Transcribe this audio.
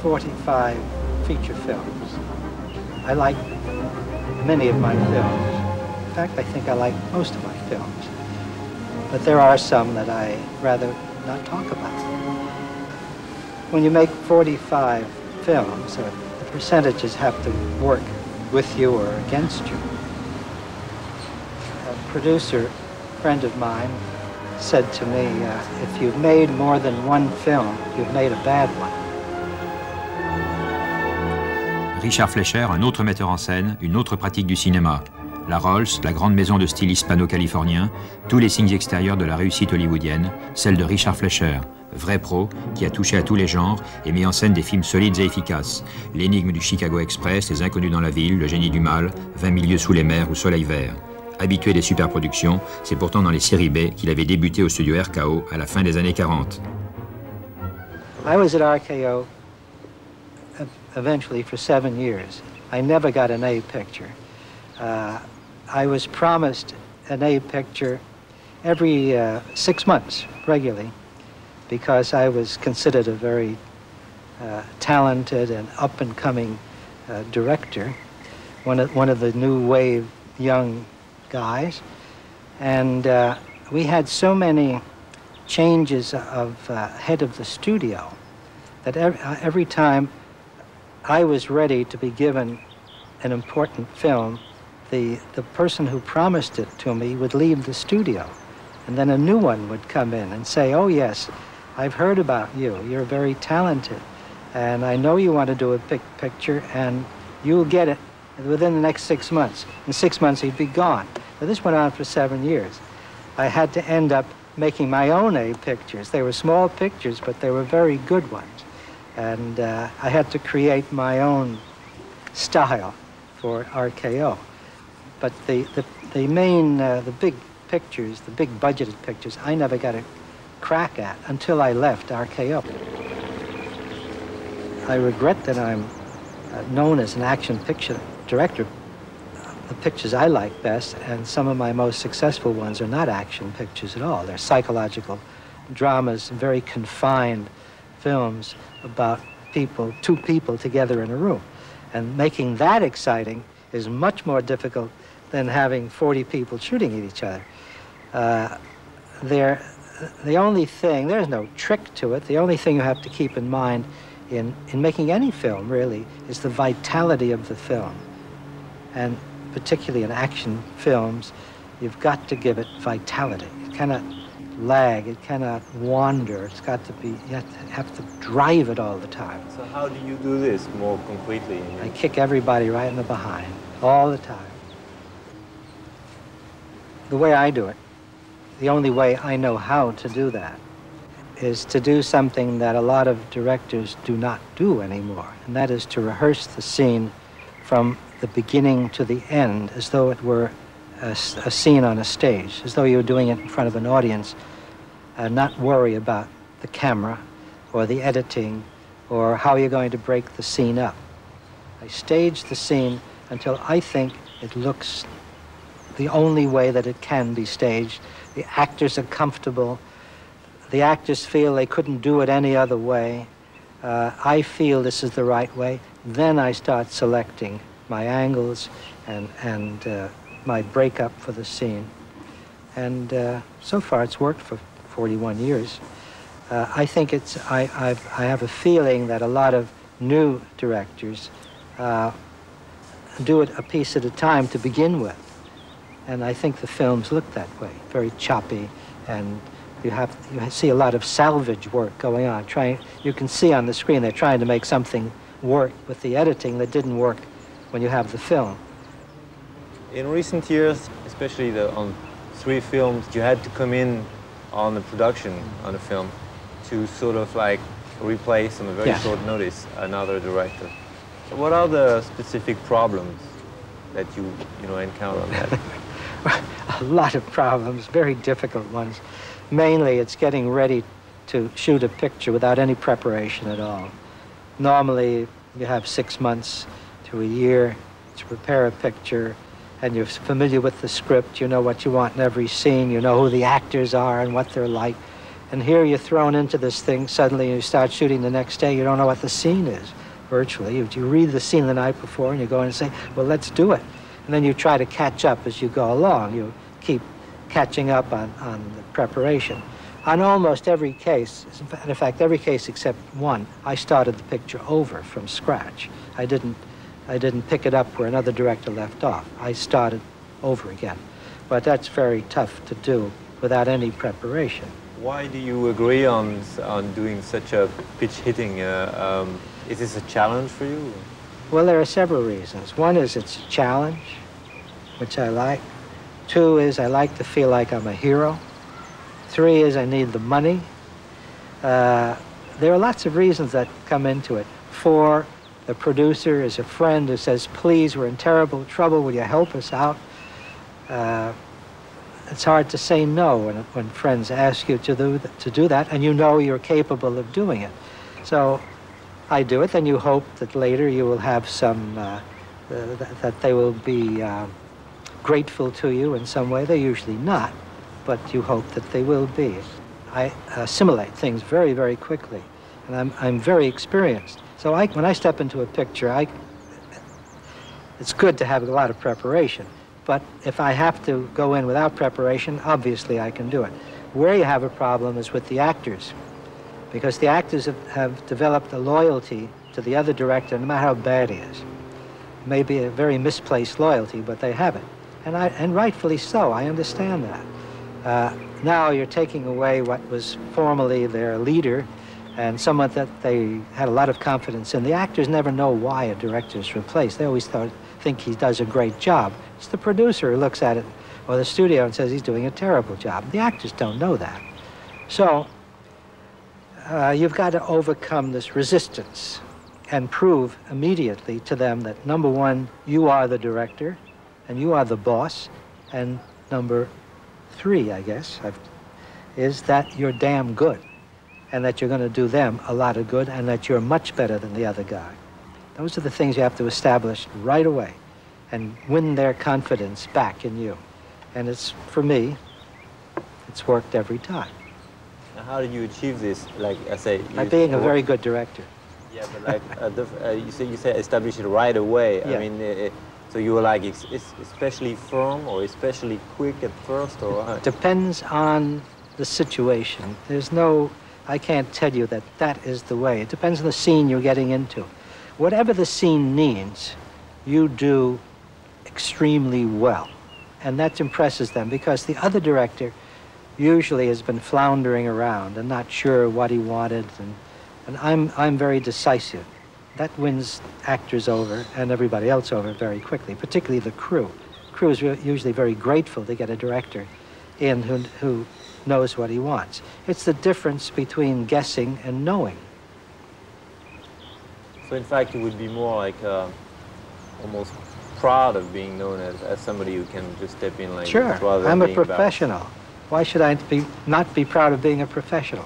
45 feature films. I like many of my films. In fact, I think I like most of my films. But there are some that I rather not talk about. When you make 45 films, the percentages have to work with you or against you. A producer friend of mine said to me, if you've made more than one film, you've made a bad one. Richard Fleischer, un autre metteur en scène, une autre pratique du cinéma. La Rolls, la grande maison de style hispano-californien, tous les signes extérieurs de la réussite hollywoodienne, celle de Richard Fleischer, vrai pro, qui a touché à tous les genres et mis en scène des films solides et efficaces. L'énigme du Chicago Express, Les Inconnus dans la ville, Le génie du mal, 20 000 lieues sous les mers ou Soleil vert. Habitué des superproductions, c'est pourtant dans les séries B qu'il avait débuté au studio RKO à la fin des années 40. I was at RKO eventually for 7 years. I never got an A picture. I was promised an A picture every 6 months regularly because I was considered a very talented and up-and-coming director, one of the new wave young guys. And we had so many changes of head of the studio that every time I was ready to be given an important film, the person who promised it to me would leave the studio. And then a new one would come in and say, oh yes, I've heard about you. You're very talented. And I know you want to do a picture, and you'll get it within the next 6 months. In 6 months, he'd be gone. But this went on for 7 years. I had to end up making my own A pictures. They were small pictures, but they were very good ones. And I had to create my own style for RKO. But the big pictures, the big budgeted pictures, I never got a crack at until I left RKO. I regret that I'm known as an action picture director. The pictures I like best, and some of my most successful ones, are not action pictures at all. They're psychological dramas, very confined films about people, two people together in a room. And making that exciting is much more difficult than having 40 people shooting at each other. The only thing, there's no trick to it, the only thing you have to keep in mind in making any film, really, is the vitality of the film. And particularly in action films, you've got to give it vitality. It cannot lag, it cannot wander, it's got to be, you have to drive it all the time. So how do you do this more concretely? I kick everybody right in the behind, all the time. The way I do it, the only way I know how to do that, is to do something that a lot of directors do not do anymore, and that is to rehearse the scene from the beginning to the end, as though it were a scene on a stage, as though you were doing it in front of an audience, not worry about the camera or the editing or how you're going to break the scene up. I stage the scene until I think it looks the only way that it can be staged. The actors are comfortable. The actors feel they couldn't do it any other way. I feel this is the right way. Then I start selecting my angles and my breakup for the scene. And so far it's worked for 41 years. I think I have a feeling that a lot of new directors do it a piece at a time to begin with. And I think the films look that way, very choppy, and you see a lot of salvage work going on. You can see on the screen they're trying to make something work with the editing that didn't work when you have the film. In recent years, especially on 3 films, you had to come in on the production on a film to sort of like replace on a very short notice another director. So what are the specific problems that you encounter on that? A lot of problems, very difficult ones. Mainly, it's getting ready to shoot a picture without any preparation at all. Normally, you have 6 months to a year to prepare a picture, and you're familiar with the script, you know what you want in every scene, you know who the actors are and what they're like, And here you're thrown into this thing, suddenly you start shooting the next day, you don't know what the scene is, virtually. You read the scene the night before and you go in and say, well, let's do it. And then you try to catch up as you go along. You keep catching up on the preparation. On almost every case, in fact, every case except one, I started the picture over from scratch. I didn't pick it up where another director left off. I started over again. But that's very tough to do without any preparation. Why do you agree on doing such a pitch hitting? Is this a challenge for you? Well, there are several reasons. One is it's a challenge, which I like. Two is I like to feel like I'm a hero. Three is I need the money. There are lots of reasons that come into it. Four, the producer is a friend who says, please, we're in terrible trouble, will you help us out? It's hard to say no when friends ask you to do that, and you know you're capable of doing it. So I do it, and you hope that later you will have some, that they will be grateful to you in some way. They're usually not, but you hope that they will be. I assimilate things very, very quickly, and I'm very experienced. So when I step into a picture, it's good to have a lot of preparation. But if I have to go in without preparation, obviously I can do it. Where you have a problem is with the actors, because the actors have developed a loyalty to the other director, no matter how bad he is. Maybe a very misplaced loyalty, but they have it. And rightfully so, I understand that. Now you're taking away what was formerly their leader and someone that they had a lot of confidence in. The actors never know why a director is replaced. They always think he does a great job. It's the producer who looks at it, or the studio, and says he's doing a terrible job. The actors don't know that. So you've got to overcome this resistance and prove immediately to them that, number one, you are the director, and you are the boss, and number three, I guess, is that you're damn good, and that you're going to do them a lot of good, and that you're much better than the other guy. Those are the things you have to establish right away and win their confidence back in you. And it's, for me, it's worked every time. Now, how did you achieve this? Like I say, by being a very good director. Yeah, but like you say establish it right away. Yeah. I mean, so you were like especially firm or especially quick at first, or depends on the situation. There's no, I can't tell you that that is the way. It depends on the scene you're getting into. Whatever the scene needs, you do extremely well. And that impresses them, because the other director usually has been floundering around and not sure what he wanted. And I'm very decisive. That wins actors over and everybody else over very quickly, particularly the crew. Crew is usually very grateful to get a director in who knows what he wants. It's the difference between guessing and knowing. So in fact, you would be more like almost proud of being known as somebody who can just step in like sure, this rather than I'm a being professional. Why should I not be proud of being a professional?